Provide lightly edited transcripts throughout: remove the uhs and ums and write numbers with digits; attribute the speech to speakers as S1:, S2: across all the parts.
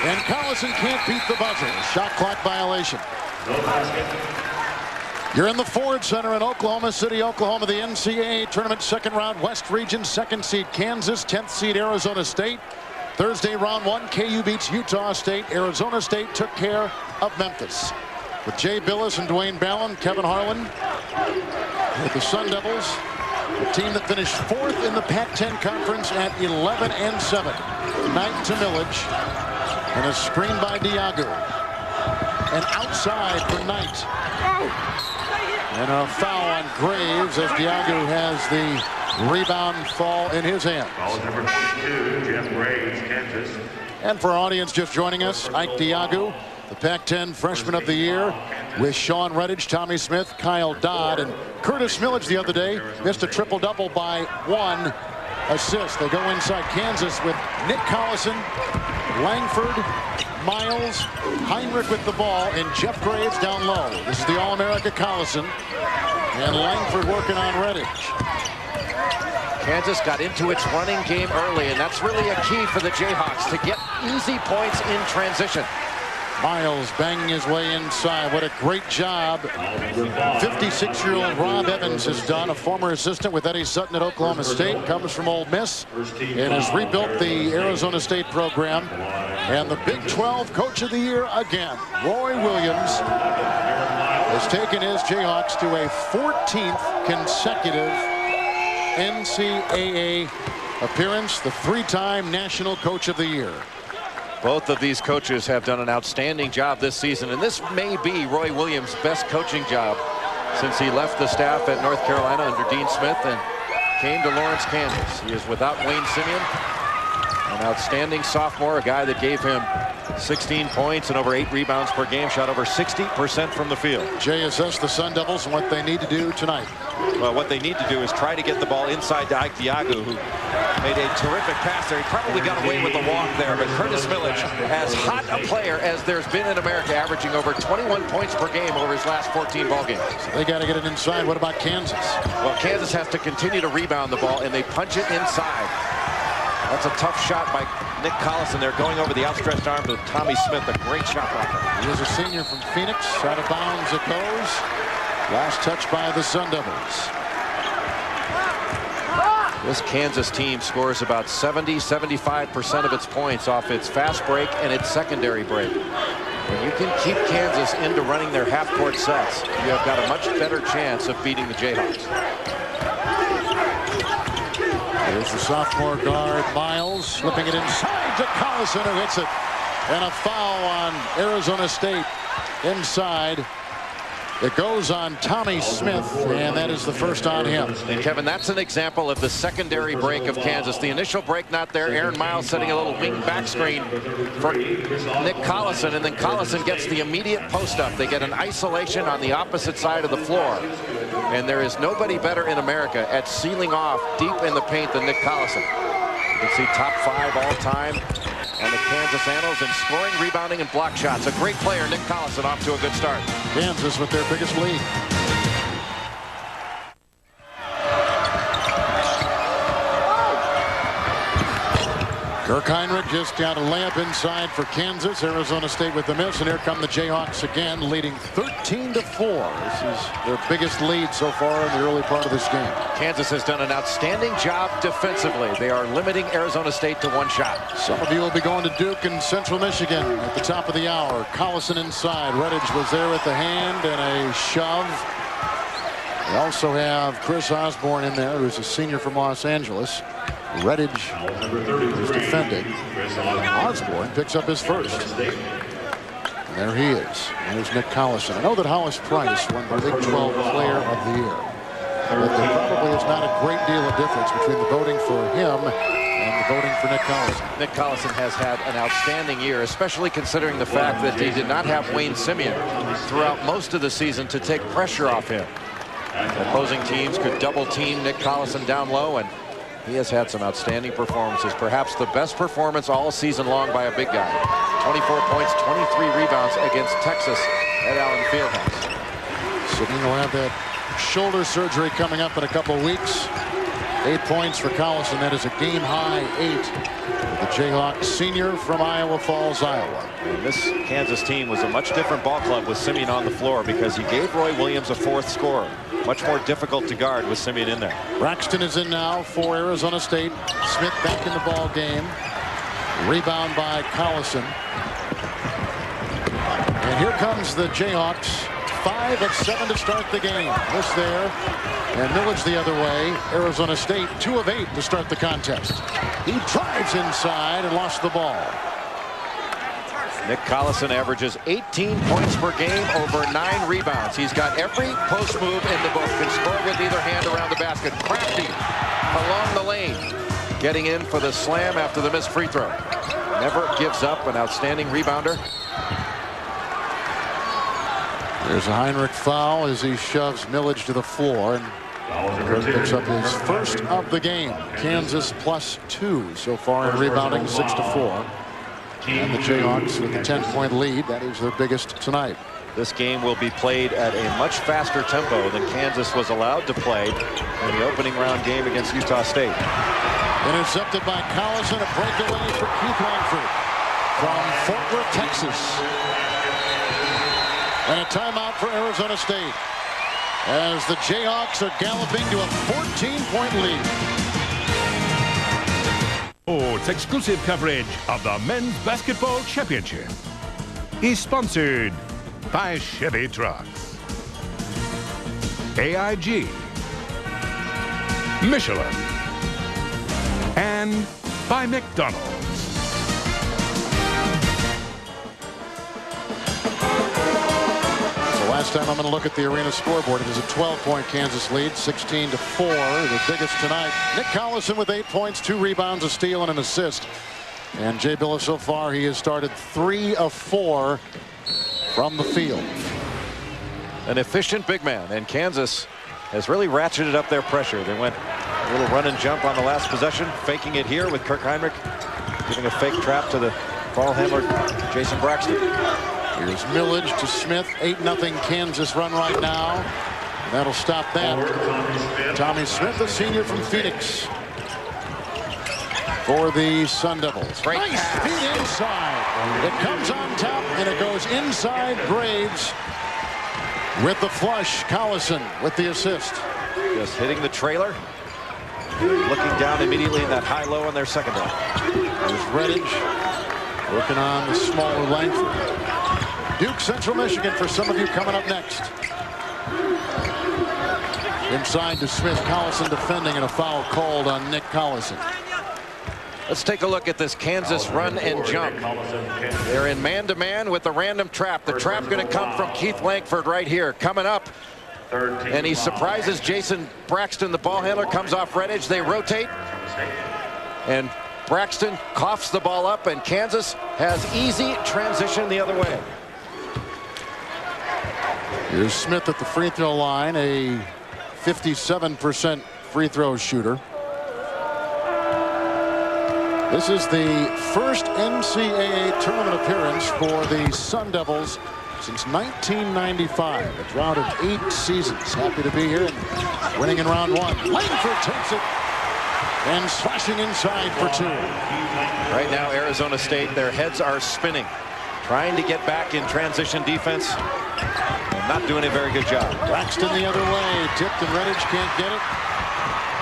S1: And Collison can't beat the buzzer. Shot clock violation. You're in the Ford Center in Oklahoma City, Oklahoma. The NCAA Tournament second round, West Region, second seed Kansas, 10th seed Arizona State. Thursday, round one, KU beats Utah State. Arizona State took care of Memphis. With Jay Billis and Dwayne Ballin, Kevin Harlan with the Sun Devils, a team that finished fourth in the Pac-10 Conference at 11-7. Knight to Millage, and a screen by Diago. And outside for Knight. And a foul on Graves as Diago has the rebound fall in his hands.
S2: Foul number 22, Jeff Graves, Kansas.
S1: And for our audience just joining us, Ike Diago, the Pac-10 Freshman of the Year, with Sean Redditch, Tommy Smith, Kyle Dodd, and Curtis Millage the other day missed a triple-double by 1 assist. They go inside Kansas with Nick Collison, Langford, Miles, Heinrich with the ball, and Jeff Graves down low. This is the All-America Collison, and Langford working on Redditch.
S3: Kansas got into its running game early, and that's really a key for the Jayhawks to get easy points in transition.
S1: Miles banging his way inside. What a great job 56-year-old Rob Evans has done. A former assistant with Eddie Sutton at Oklahoma State, comes from Ole Miss and has rebuilt the Arizona State program. And the Big 12 Coach of the Year again, Roy Williams, has taken his Jayhawks to a 14th consecutive NCAA appearance, the three-time National Coach of the Year.
S3: Both of these coaches have done an outstanding job this season, and this may be Roy Williams' best coaching job since he left the staff at North Carolina under Dean Smith and came to Lawrence, Kansas. He is without Wayne Simeon, an outstanding sophomore, a guy that gave him 16 points and over 8 rebounds per game, shot over 60% from the field.
S1: Jay, assess the Sun Devils and what they need to do tonight.
S4: Well, what they need to do is try to get the ball inside to Ike Diago, who made a terrific pass there. He probably got away with the walk there, but Curtis Millage, as hot a player as there's been in America, averaging over 21 points per game over his last 14 ball games.
S1: They got to get it inside. What about Kansas?
S3: Well, Kansas has to continue to rebound the ball, and they punch it inside. That's a tough shot by Nick Collison there, going over the outstretched arms of Tommy Smith. A great shot blocker.
S1: He is a senior from Phoenix. Out of bounds it goes. Last touch by the Sun Devils.
S3: This Kansas team scores about 70-75% of its points off its fast break and its secondary break. When you can keep Kansas into running their half-court sets, you have got a much better chance of beating the Jayhawks.
S1: There's the sophomore guard, Miles, slipping it inside to Collison, who hits it. And a foul on Arizona State inside. It goes on Tommy Smith, and that is the first on him.
S3: And Kevin, that's an example of the secondary break of Kansas. The initial break not there. Aaron Miles setting a little wing back screen for Nick Collison, and then Collison gets the immediate post up. They get an isolation on the opposite side of the floor. And there is nobody better in America at sealing off deep in the paint than Nick Collison. You can see top 5 all time on the Kansas annals in scoring, rebounding, and block shots. A great player, Nick Collison, off to a good start.
S1: Kansas with their biggest lead. Kirk Heinrich just got a layup inside for Kansas. Arizona State with the miss, and here come the Jayhawks again, leading 13-4. This is their biggest lead so far in the early part of this game.
S3: Kansas has done an outstanding job defensively. They are limiting Arizona State to 1 shot.
S1: Some of you will be going to Duke and Central Michigan at the top of the hour. Collison inside. Redditch was there with the hand and a shove. They also have Chris Osborne in there, who's a senior from Los Angeles. Redditch is defending. Osborne picks up his first. And there he is. There's Nick Collison. I know that Hollis Price won the Big 12 Player of the Year. But there probably is not a great deal of difference between the voting for him and the voting for Nick Collison.
S3: Nick Collison has had an outstanding year, especially considering the fact that he did not have Wayne Simeon throughout most of the season to take pressure off him. Opposing teams could double team Nick Collison down low, and he has had some outstanding performances. Perhaps the best performance all season long by a big guy. 24 points, 23 rebounds against Texas at Allen Fieldhouse.
S1: Sidney will have that shoulder surgery coming up in a couple of weeks. 8 points for Collison. That is a game-high 8 for the Jayhawks senior from Iowa Falls, Iowa.
S4: And this Kansas team was a much different ball club with Simeon on the floor because he gave Roy Williams a 4th scorer. Much more difficult to guard with Simeon in there.
S1: Braxton is in now for Arizona State. Smith back in the ball game. Rebound by Collison. And here comes the Jayhawks. 5 of 7 to start the game. This there. And Millage the other way. Arizona State 2 of 8 to start the contest. He drives inside and lost the ball.
S3: Nick Collison averages 18 points per game, over 9 rebounds. He's got every post move in the book. Can score with either hand around the basket. Crafty along the lane. Getting in for the slam after the missed free throw. Never gives up. An outstanding rebounder.
S1: There's a Heinrich foul as he shoves Millage to the floor. And picks up his first of the game. Kansas +2 so far in rebounding, 6-4. And the Jayhawks with a 10-point lead. That is their biggest tonight.
S4: This game will be played at a much faster tempo than Kansas was allowed to play in the opening round game against Utah State.
S1: Intercepted by Collison. A breakaway for Keith Langford from Fort Worth, Texas. And a timeout for Arizona State as the Jayhawks are galloping to a 14-point lead.
S5: Sports exclusive coverage of the Men's Basketball Championship is sponsored by Chevy Trucks, AIG, Michelin, and by McDonald's.
S1: Last time I'm going to look at the arena scoreboard. It is a 12-point Kansas lead, 16-4, the biggest tonight. Nick Collison with 8 points, 2 rebounds, a steal, and an assist. And Jay Bilas so far, he has started 3 of 4 from the field.
S4: An efficient big man, and Kansas has really ratcheted up their pressure. They went a little run and jump on the last possession, faking it here with Kirk Heinrich, giving a fake trap to the ball handler, Jason Braxton.
S1: Here's Millage to Smith. 8-0 Kansas run right now. That'll stop that. Tommy Smith, a senior from Phoenix, for the Sun Devils.
S3: Great
S1: nice
S3: pass.
S1: feed inside. It comes on top and it goes inside Graves with the flush. Collison with the assist.
S4: Just hitting the trailer. Looking down immediately in that high-low on their secondary.
S1: There's Redditch working on the smaller Langford. Duke Central Michigan for some of you coming up next. Inside to Smith. Collison defending, and a foul called on Nick Collison.
S3: Let's take a look at this Kansas run and jump. They're in man-to-man with a random trap. The trap going to come from Keith Langford right here. Coming up. And he surprises Jason Braxton. The ball handler comes off Redditch. They rotate. And Braxton coughs the ball up, and Kansas has easy transition the other way.
S1: Here's Smith at the free throw line, a 57% free throw shooter. This is the first NCAA tournament appearance for the Sun Devils since 1995. A drought of 8 seasons. Happy to be here and winning in round 1. Langford takes it and slashing inside for 2.
S4: Right now, Arizona State, their heads are spinning, trying to get back in transition defense. Not doing a very good job.
S1: Braxton the other way. Tipped and Redditch can't get it.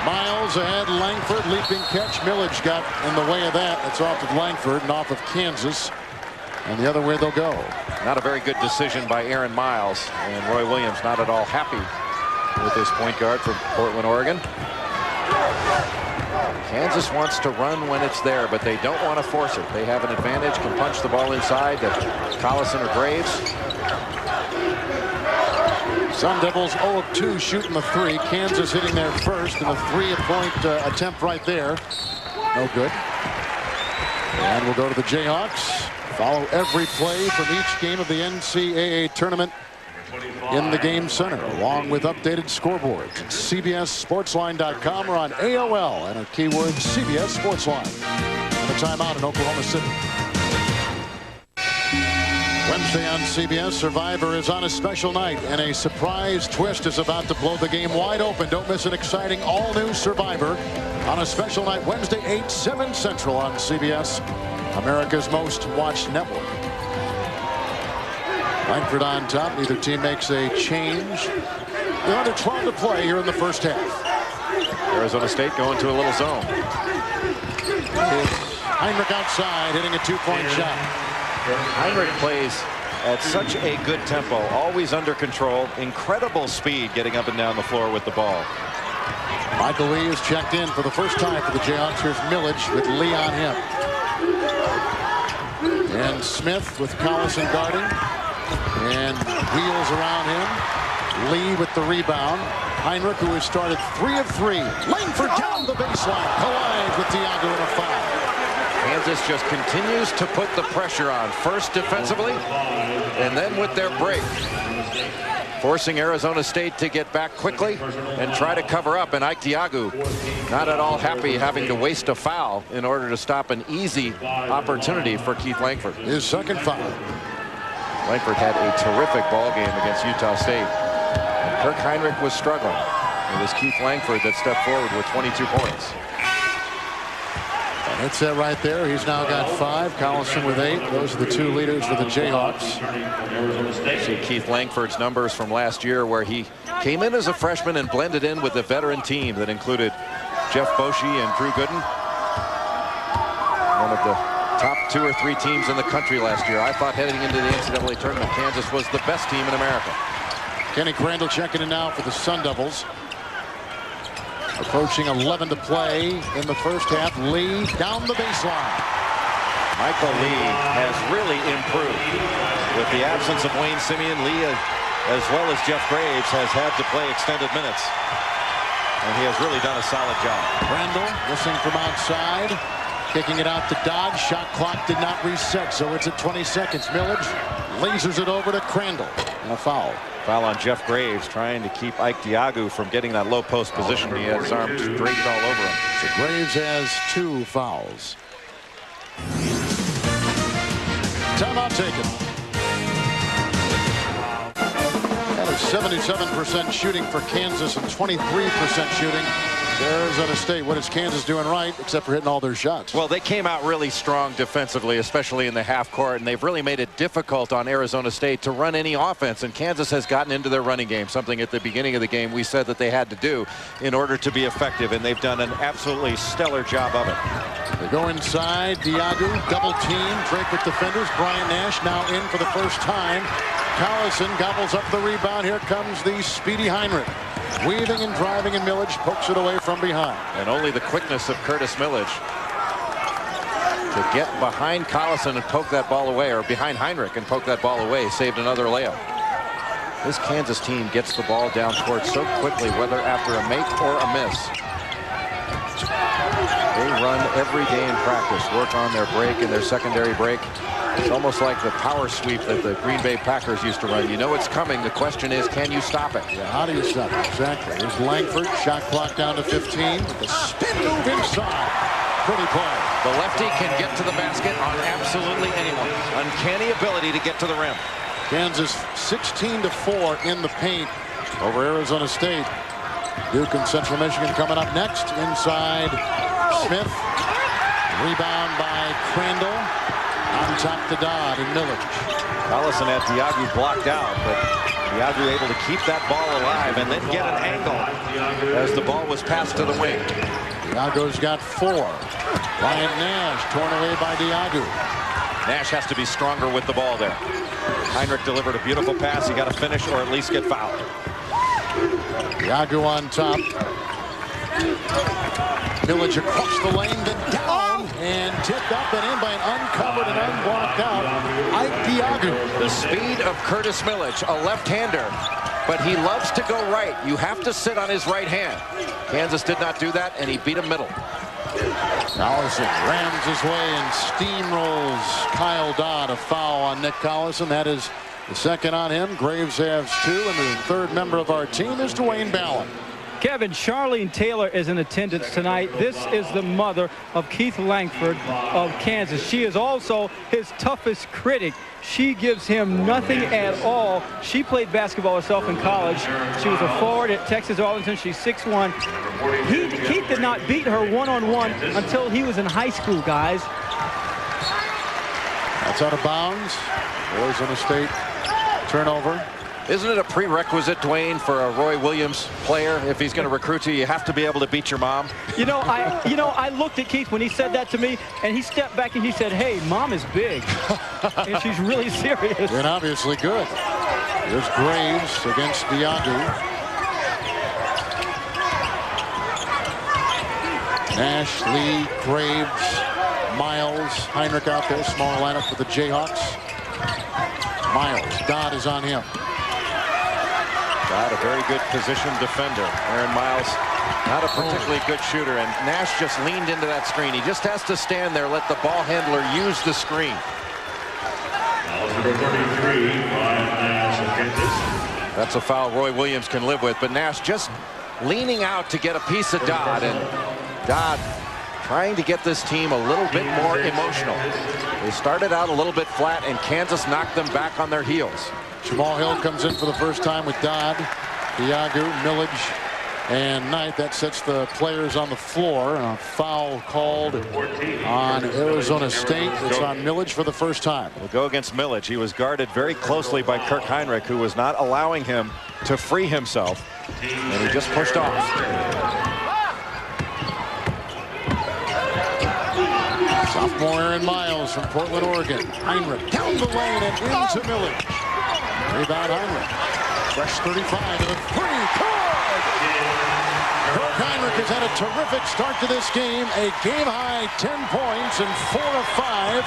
S1: Miles ahead. Langford leaping catch. Millage got in the way of that. It's off of Langford and off of Kansas. And the other way they'll go.
S3: Not a very good decision by Aaron Miles. And Roy Williams not at all happy with this point guard from Portland, Oregon. Kansas wants to run when it's there, but they don't want to force it. They have an advantage, can punch the ball inside to Collison or Graves.
S1: Sun Devils 0 of 2 shooting the 3. Kansas hitting their first, and a 3-point attempt right there. No good. And we'll go to the Jayhawks. Follow every play from each game of the NCAA tournament in the Game Center, along with updated scoreboards. CBSSportsline.com or on AOL, and a keyword CBS Sportsline. And a timeout in Oklahoma City. Wednesday on CBS, Survivor is on a special night, and a surprise twist is about to blow the game wide open. Don't miss an exciting all-new Survivor on a special night Wednesday, 8, 7 Central on CBS, America's most watched network. Langford on top. Neither team makes a change. They're under 12 to play here in the first half.
S3: Arizona State going to a little zone.
S1: Heinrich outside, hitting a two-point shot.
S4: Heinrich plays at such a good tempo, always under control, incredible speed getting up and down the floor with the ball.
S1: Michael Lee is checked in for the first time for the Jayhawks. Here's Millage with Lee on him. And Smith with Collison guarding. And wheels around him. Lee with the rebound. Heinrich, who has started 3 of 3. Langford down the baseline. Collides with Diago in a foul.
S3: Kansas just continues to put the pressure on, first defensively and then with their break, forcing Arizona State to get back quickly and try to cover up. And Ike Diago not at all happy having to waste a foul in order to stop an easy opportunity for Keith Langford.
S1: His second foul.
S3: Langford had a terrific ball game against Utah State. And Kirk Heinrich was struggling. It was Keith Langford that stepped forward with 22 points.
S1: That's it right there. He's now got 5. Collison with 8. Those are the 2 leaders for the Jayhawks.
S3: See Keith Langford's numbers from last year, where he came in as a freshman and blended in with a veteran team that included Jeff Boschee and Drew Gooden. One of the top 2 or 3 teams in the country last year. I thought heading into the NCAA tournament, Kansas was the best team in America.
S1: Kenny Crandall checking in now for the Sun Devils. Approaching 11 to play in the first half. Lee down the baseline.
S4: Michael Lee has really improved. With the absence of Wayne Simeon, Lee, as well as Jeff Graves, has had to play extended minutes. And he has really done a solid job.
S1: Crandall missing from outside. Kicking it out to Dodge. Shot clock did not reset, so it's at 20 seconds. Millage lasers it over to Crandall. And a foul.
S4: Foul on Jeff Graves, trying to keep Ike Diago from getting that low post position. He had his arms draped all over him.
S1: So Graves has 2 fouls. Timeout taken. That is 77% shooting for Kansas and 23% shooting for Arizona State. What is Kansas doing right, except for hitting all their shots?
S3: Well, they came out really strong defensively, especially in the half court, and they've really made it difficult on Arizona State to run any offense. And Kansas has gotten into their running game, something at the beginning of the game we said that they had to do in order to be effective, and they've done an absolutely stellar job of it.
S1: They go inside. Diago double team. Drake with defenders. Brian Nash now in for the first time. Collison gobbles up the rebound. Here comes the speedy Heinrich. Weaving and driving, and Millage pokes it away from behind.
S3: And only the quickness of Curtis Millage to get behind Collison and poke that ball away, or behind Heinrich and poke that ball away, saved another layup. This Kansas team gets the ball down court so quickly, whether after a make or a miss. They run every day in practice, work on their break and their secondary break. It's almost like the power sweep that the Green Bay Packers used to run. You know it's coming. The question is, can you stop it?
S1: Yeah, how do you stop it? Exactly. There's Langford. Shot clock down to 15. With the spin move inside. Pretty play.
S3: The lefty can get to the basket on absolutely anyone.
S4: Uncanny ability to get to the rim.
S1: Kansas 16-4 in the paint over Arizona State. Duke and Central Michigan coming up next. Inside Smith. Rebound by Crandall. On top to Dodd and Millage.
S4: Collison had Diago blocked out, but Diago able to keep that ball alive and then get an angle as the ball was passed to the wing.
S1: Diago's got 4. Ryan Nash torn away by Diago.
S3: Nash has to be stronger with the ball there.
S4: Heinrich delivered a beautiful pass. He got to finish or at least get fouled.
S1: Diago on top. Millage across the lane, then down and tipped up and in by an uncovered and unblocked out Ike Diago.
S3: The speed of Curtis Millage, a left-hander, but he loves to go right. You have to sit on his right hand. Kansas did not do that, and he beat him middle.
S1: Collison rams his way and steamrolls Kyle Dodd. A foul on Nick Collison. That is the second on him. Graves has 2, and the third member of our team is Dwayne Ballin.
S6: Kevin, Charlene Taylor is in attendance tonight. This is the mother of Keith Langford of Kansas. She is also his toughest critic. She gives him nothing at all. She played basketball herself in college. She was a forward at Texas Arlington. She's 6'1". Keith did not beat her one-on-one until he was in high school, guys.
S1: That's out of bounds. Arizona State turnover.
S3: Isn't it a prerequisite, Dwayne, for a Roy Williams player? If he's going to recruit you, you have to be able to beat your mom.
S6: I looked at Keith when he said that to me, and he stepped back and he said, "Hey, mom is big." And she's really serious.
S1: And obviously good. Here's Graves against Diagu. Nash, Lee, Graves, Miles, Heinrich out there. Small lineup for the Jayhawks. Miles, Dodd is on him.
S3: Dodd, a very good position defender. Aaron Miles, not a particularly good shooter, and Nash just leaned into that screen. He just has to stand there, let the ball handler use the screen.
S2: Number 33, Ryan Nash of Kansas.
S3: That's a foul Roy Williams can live with, but Nash just leaning out to get a piece of Dodd, and Dodd trying to get this team a little bit more emotional. They started out a little bit flat, and Kansas knocked them back on their heels.
S1: Jamal Hill comes in for the first time with Dodd, Diagu, Millage, and Knight. That sets the players on the floor. A foul called on Arizona State. It's on Millage for the first time.
S4: We'll go against Millage. He was guarded very closely by Kirk Heinrich, who was not allowing him to free himself, and he just pushed off.
S1: Sophomore Aaron Miles from Portland, Oregon. Heinrich down the lane and into Millage. Rebound Heinrich. Fresh 35 to the three. Good! Kirk Heinrich has had a terrific start to this game. A game-high 10 points and 4 of 5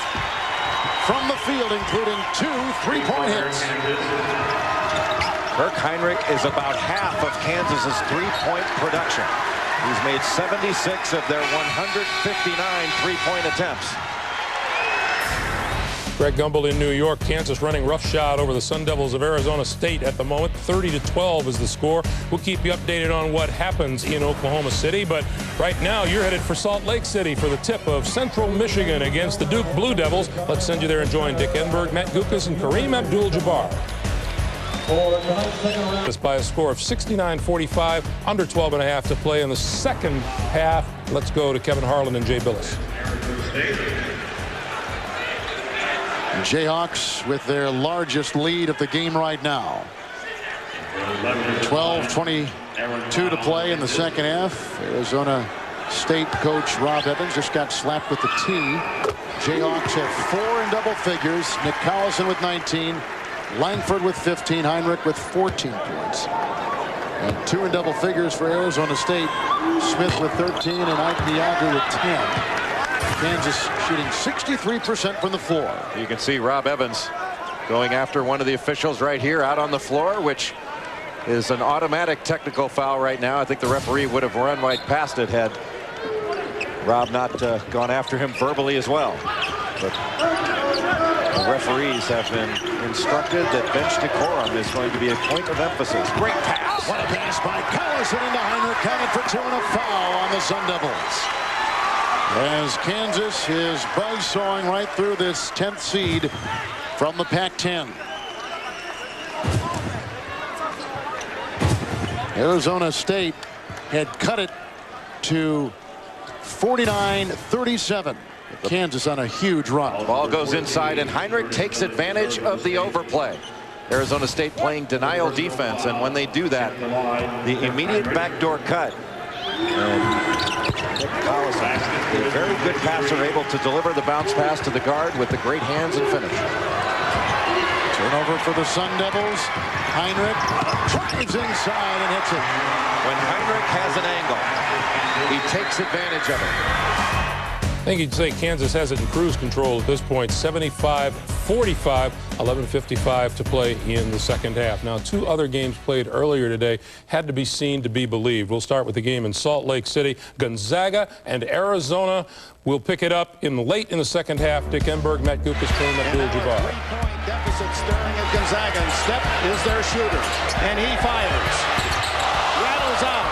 S1: from the field, including 2 3-point hits.
S4: Kirk Heinrich is about half of Kansas's three-point production. He's made 76 of their 159 three-point attempts.
S7: Greg Gumbel in New York. Kansas running roughshod over the Sun Devils of Arizona State at the moment. 30-12 is the score. We'll keep you updated on what happens in Oklahoma City. But right now, you're headed for Salt Lake City for the tip of Central Michigan against the Duke Blue Devils. Let's send you there and join Dick Enberg, Matt Gukas, and Kareem Abdul-Jabbar. By a score of 69-45, under 12.5 to play in the second half. Let's go to Kevin Harlan and Jay Billis.
S1: Jayhawks with their largest lead of the game right now. 12-22 to play in the second half. Arizona State coach Rob Evans just got slapped with the tee. Jayhawks have 4 in double figures. Nick Collison with 19. Langford with 15. Heinrich with 14 points. And 2 in double figures for Arizona State. Smith with 13 and Ike Diagu with 10. Kansas shooting 63% from the floor.
S3: You can see Rob Evans going after one of the officials right here out on the floor, which is an automatic technical foul right now. I think the referee would have run right past it had Rob not gone after him verbally as well. But the referees have been instructed that bench decorum is going to be a point of emphasis. Great pass.
S1: What a pass by Collison into Heinrich, counted for 2 and a foul on the Sun Devils. As Kansas is buzzsawing right through this 10th seed from the Pac-10. Arizona State had cut it to 49-37. Kansas on a huge run.
S3: The ball goes inside, and Heinrich takes advantage of the overplay. Arizona State playing denial defense, and when they do that,
S4: the immediate backdoor cut. Nick Collison,
S3: a very good passer, able to deliver the bounce pass to the guard with the great hands and finish.
S1: Turnover for the Sun Devils. Heinrich drives inside and hits it.
S3: When Heinrich has an angle, he takes advantage of it.
S7: I think you'd say Kansas has it in cruise control at this point. 75-45, 11:55 to play in the second half. Now, 2 other games played earlier today had to be seen to be believed. We'll start with the game in Salt Lake City. Gonzaga and Arizona will pick it up late in the second half. Dick Enberg, Matt Gukas, Kareem Abdul-Jabbar.
S8: 3-point deficit staring at Gonzaga, and Steph is their shooter, and he fires. Rattles out.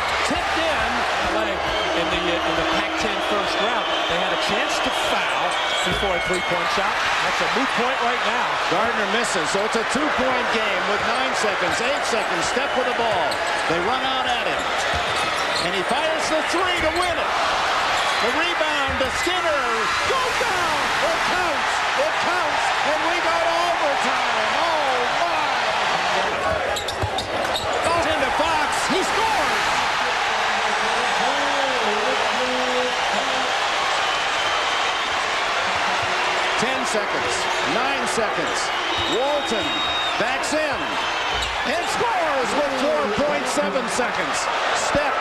S9: a chance to foul before a three-point shot. That's a moot point right now.
S8: Gardner misses, so it's a two-point game with 9 seconds, 8 seconds. Step with the ball. They run out at him. And he fires the three to win it. The rebound to Skinner. Goes down. It counts. It counts. And we go to overtime. Oh, my. Goes into Fox. He scores. Seconds, 9 seconds. Walton backs in and scores with 4.7 seconds. Step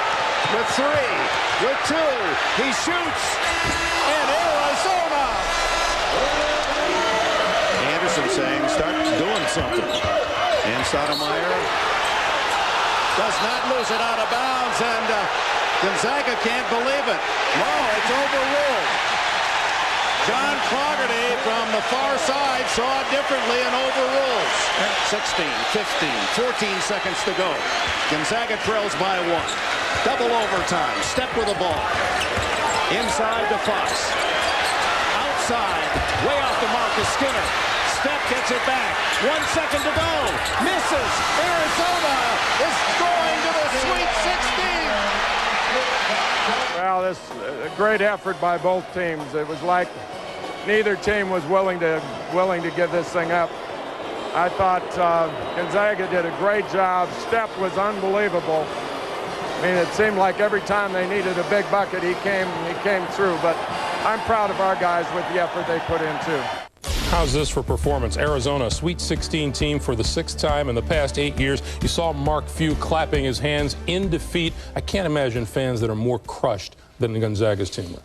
S8: with 3, with 2. He shoots, and Arizona. Anderson saying, start doing something. And Stoudemire does not lose it out of bounds, and Gonzaga can't believe it. No, it's overruled. John Clougherty from the far side saw it differently and overrules. 16, 15, 14 seconds to go. Gonzaga trails by 1. Double overtime. Step with the ball. Inside to Fox. Outside. Way off the mark is Skinner. Step gets it back. 1 second to go. Misses. Arizona is going to the Sweet 16.
S10: Well, this a great effort by both teams. It was like neither team was willing to give this thing up. I thought Gonzaga did a great job. Step was unbelievable. I mean, it seemed like every time they needed a big bucket, he came through. But I'm proud of our guys with the effort they put in too.
S7: How's this for performance? Arizona, Sweet 16 team for the 6th time in the past 8 years. You saw Mark Few clapping his hands in defeat. I can't imagine fans that are more crushed than Gonzaga's team.